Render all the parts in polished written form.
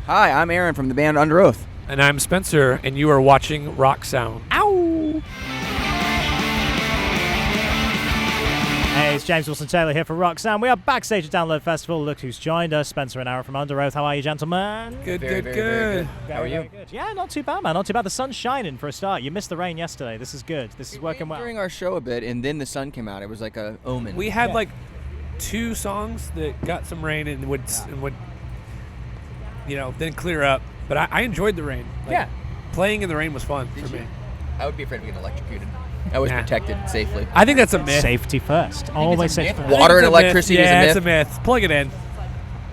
Hi, I'm Aaron from the band Underoath. And I'm Spencer, and you are watching Rock Sound. Ow! Hey, it's James Wilson-Taylor here for Rock Sound. We are backstage at Download Festival. Look who's joined us, Spencer and Aaron from Underoath. How are you, gentlemen? Good, Very good. How are you? Very good. Yeah, not too bad, man. Not too bad. The sun's shining for a start. You missed the rain yesterday. This is good. This is working well. During our show a bit, and then the sun came out. It was like a omen. We had like 2 songs that got some rain and would then clear up. But I enjoyed the rain. Like, playing in the rain was fun for me. I would be afraid of getting electrocuted. I was protected safely. I think that's a myth. Safety first. Always safety first. Water and electricity is a myth. Yeah, it's a myth. Plug it in.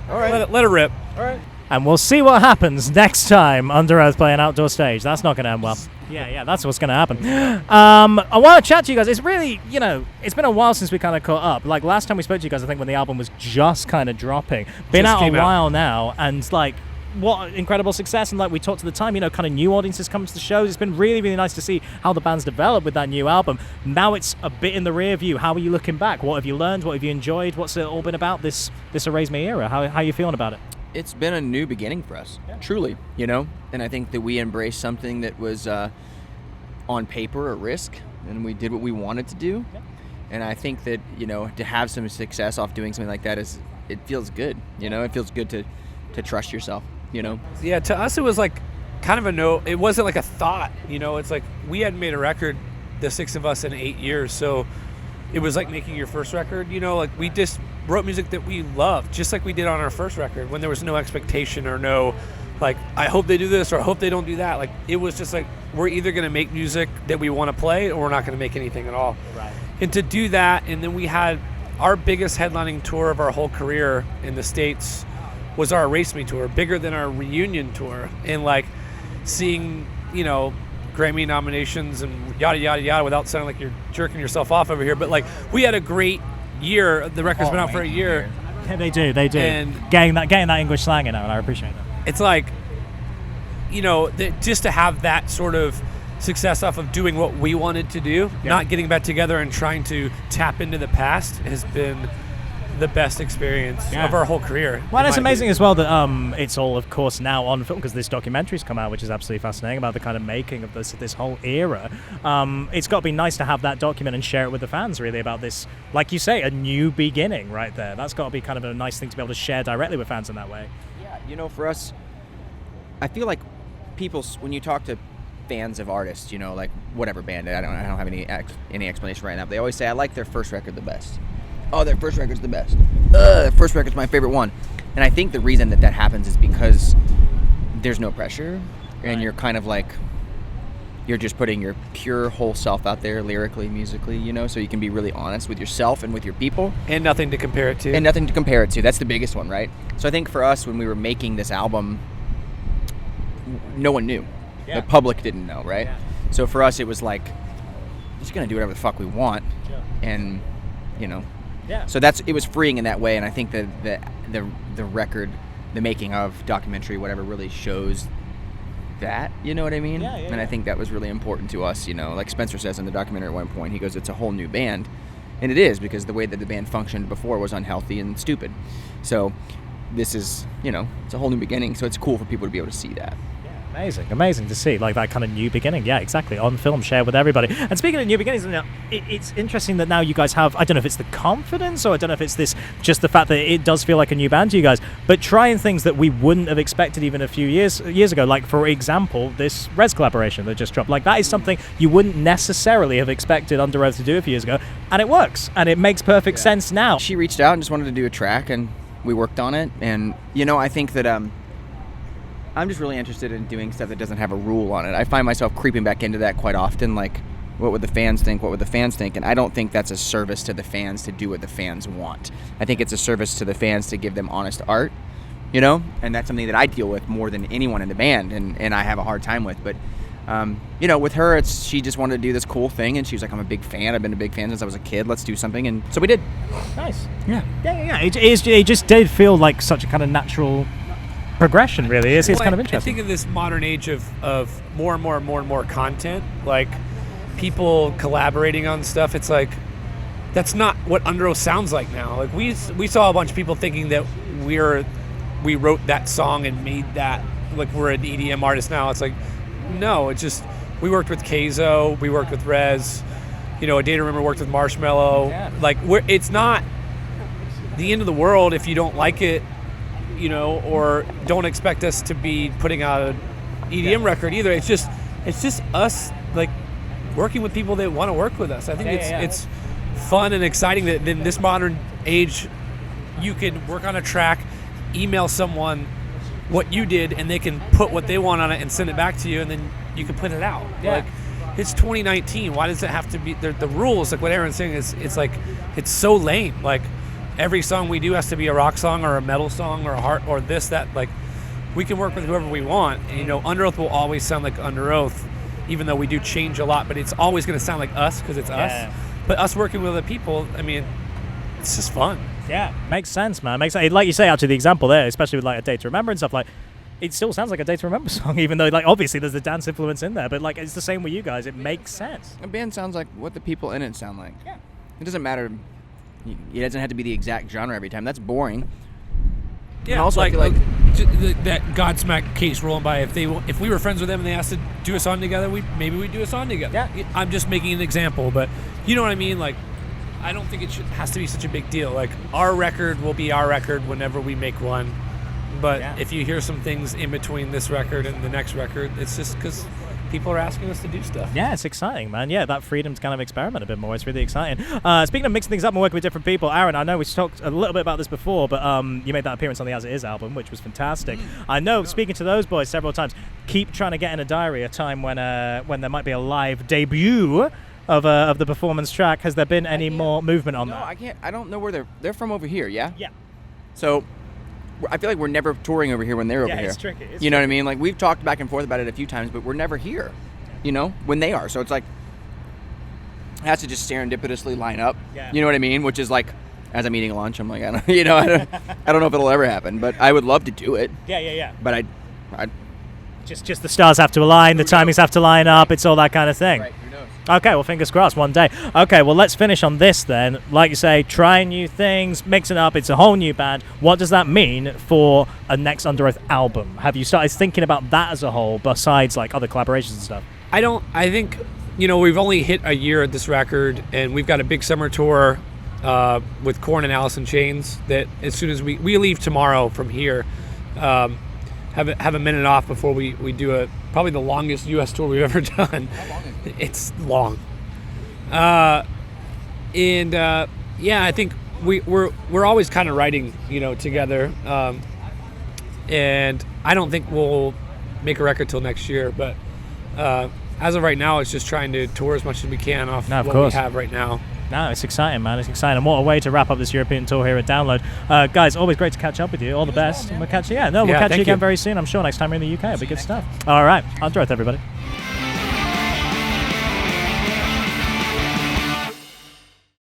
All right. Let it rip. All right. And we'll see what happens next time Underoath play an outdoor stage. That's not going to end well. Yeah, that's what's going to happen. I want to chat to you guys. It's really, it's been a while since we kind of caught up. Like, last time we spoke to you guys, I think when the album was just kind of dropping. Been out a while now, and like, what incredible success. And like we talked at the time, kind of new audiences come to the shows. It's been really, really nice to see how the band's developed with that new album. Now it's a bit in the rear view. How are you looking back? What have you learned? What have you enjoyed? What's it all been about, this Erase Me era? How are you feeling about it? It's been a new beginning for us, truly, and I think that we embraced something that was on paper a risk, and we did what we wanted to do. And I think that, to have some success off doing something like that it feels good. It feels good to trust yourself. Yeah, to us it was like kind of a no. It wasn't like a thought. It's like we hadn't made a record, the 6 of us, in 8 years. So it was like making your first record. Like we just wrote music that we loved, just like we did on our first record, when there was no expectation or no, like, I hope they do this or I hope they don't do that. Like, it was just like, we're either going to make music that we want to play or we're not going to make anything at all. Right. And to do that, and then we had our biggest headlining tour of our whole career in the States was our Erase Me tour, bigger than our reunion tour. And like seeing, Grammy nominations and yada, yada, yada, without sounding like you're jerking yourself off over here. But like, we had a great year. The record's been out for a year. Yeah, they do. And getting that English slang in there, and I appreciate that. It's like, just to have that sort of success off of doing what we wanted to do, not getting back together and trying to tap into the past, has been the best experience of our whole career. Well, it's amazing as well that it's all, of course, now on film, because this documentary's come out, which is absolutely fascinating, about the kind of making of this whole era. It's got to be nice to have that document and share it with the fans, really, about this, like you say, a new beginning right there. That's got to be kind of a nice thing to be able to share directly with fans in that way. Yeah, for us, I feel like people, when you talk to fans of artists, like whatever band, I don't have any explanation right now, but they always say, I like their first record the best. Oh, their first record's the best. Their first record's my favorite one. And I think the reason that happens is because there's no pressure, and you're kind of like, you're just putting your pure whole self out there lyrically, musically, so you can be really honest with yourself and with your people. And nothing to compare it to. That's the biggest one, right? So I think for us, when we were making this album, no one knew. The public didn't know, right? Yeah. So for us, it was like, we're just going to do whatever the fuck we want. Sure. And, so it was freeing in that way. And I think that the record, the making of documentary, whatever, really shows that, you know what I mean? And I think that was really important to us, like Spencer says in the documentary at one point, he goes, it's a whole new band. And it is, because the way that the band functioned before was unhealthy and stupid. So this is, it's a whole new beginning. So it's cool for people to be able to see that. Amazing to see, like, that kind of new beginning. Yeah, exactly, on film, share with everybody. And speaking of new beginnings, it's interesting that now you guys have, I don't know if it's the confidence, or I don't know if it's just the fact that it does feel like a new band to you guys, but trying things that we wouldn't have expected even a few years ago, like, for example, this REZZ collaboration that just dropped. Like, that is something you wouldn't necessarily have expected Underoath to do a few years ago, and it works, and it makes perfect sense now. She reached out and just wanted to do a track, and we worked on it, and, I think that, I'm just really interested in doing stuff that doesn't have a rule on it. I find myself creeping back into that quite often, like, what would the fans think, what would the fans think? And I don't think that's a service to the fans to do what the fans want. I think it's a service to the fans to give them honest art, and that's something that I deal with more than anyone in the band, and I have a hard time with. But, with her, she just wanted to do this cool thing, and she was like, I'm a big fan. I've been a big fan since I was a kid. Let's do something. And so we did. Nice. Yeah. It just did feel like such a kind of natural progression, really. It's kind of interesting. I think in this modern age of more and more content, like people collaborating on stuff, it's like, that's not what Underoath sounds like now. Like we saw a bunch of people thinking that we're we wrote that song and made that, like we're an EDM artist now. It's like, no, it's just, we worked with Keizo, we worked with REZZ, you know, A Day to Remember worked with Marshmello. Yeah. Like, it's not the end of the world if you don't like it, you know, or don't expect us to be putting out an EDM record either. It's just us, like, working with people that want to work with us. I think it's fun and exciting that in this modern age, you can work on a track, email someone what you did, and they can put what they want on it and send it back to you, and then you can put it out. Yeah. Like, it's 2019. Why does it have to be the rules? Like what Aaron's saying is, it's like, it's so lame. Like, every song we do has to be a rock song or a metal song or a heart or this, that. Like, we can work with whoever we want. And, you know, Underoath will always sound like Underoath, even though we do change a lot, but it's always going to sound like us because it's us. But us working with other people, I mean, it's just fun. Yeah, makes sense, man. Makes sense. Like you say, actually, the example there, especially with like A Day to Remember and stuff, like, it still sounds like a Day to Remember song, even though, like, obviously there's the dance influence in there, but, like, it's the same with you guys. It makes sense. A band sounds like what the people in it sound like. Yeah. It doesn't matter. It doesn't have to be the exact genre every time. That's boring. Yeah, and also, like, I feel like that Godsmack case rolling by. If we were friends with them and they asked to do a song together, maybe we'd do a song together. Yeah. I'm just making an example, but you know what I mean. Like, I don't think it has to be such a big deal. Like, our record will be our record whenever we make one. But if you hear some things in between this record and the next record, it's just because people are asking us to do stuff. Yeah, it's exciting, man. Yeah, that freedom to kind of experiment a bit more. It's really exciting. Speaking of mixing things up and working with different people, Aaron, I know we talked a little bit about this before, but you made that appearance on the As It Is album, which was fantastic. I know, speaking to those boys several times, keep trying to get in a diary a time when there might be a live debut of the performance track. Has there been any more movement on that? No, I can't. I don't know where they're from over here. Yeah. Yeah. So I feel like we're never touring over here when they're over here. It's tricky. You know what I mean? Like, we've talked back and forth about it a few times, but we're never here. You know, when they are. So it's like, it has to just serendipitously line up. Yeah. You know what I mean? Which is like, as I'm eating lunch, I'm like, I don't know if it'll ever happen, but I would love to do it. Yeah. But I Just the stars have to align, the timings have to line up, it's all that kind of thing. right, who knows? Okay, well, fingers crossed one day. Okay, well, let's finish on this then. Like you say, trying new things, mixing up, it's a whole new band. What does that mean for a next Underoath album? Have you started thinking about that as a whole, besides, like, other collaborations and stuff? I think, you know, we've only hit a year at this record, and we've got a big summer tour with Korn and Alice in Chains that as soon as we leave tomorrow from here, have a minute off before we do probably the longest U.S. tour we've ever done. How long is it? It's long. I think we're always kind of writing, you know, together. And I don't think we'll make a record till next year, but as of right now, it's just trying to tour as much as we can off what course. we have right now. No, it's exciting, man. It's exciting. What a way to wrap up this European tour here at Download. Guys, always great to catch up with you. All the best. And we'll catch you. We'll catch you again very soon. I'm sure next time we're in the UK. It'll be good stuff. All right. Underoath, everybody.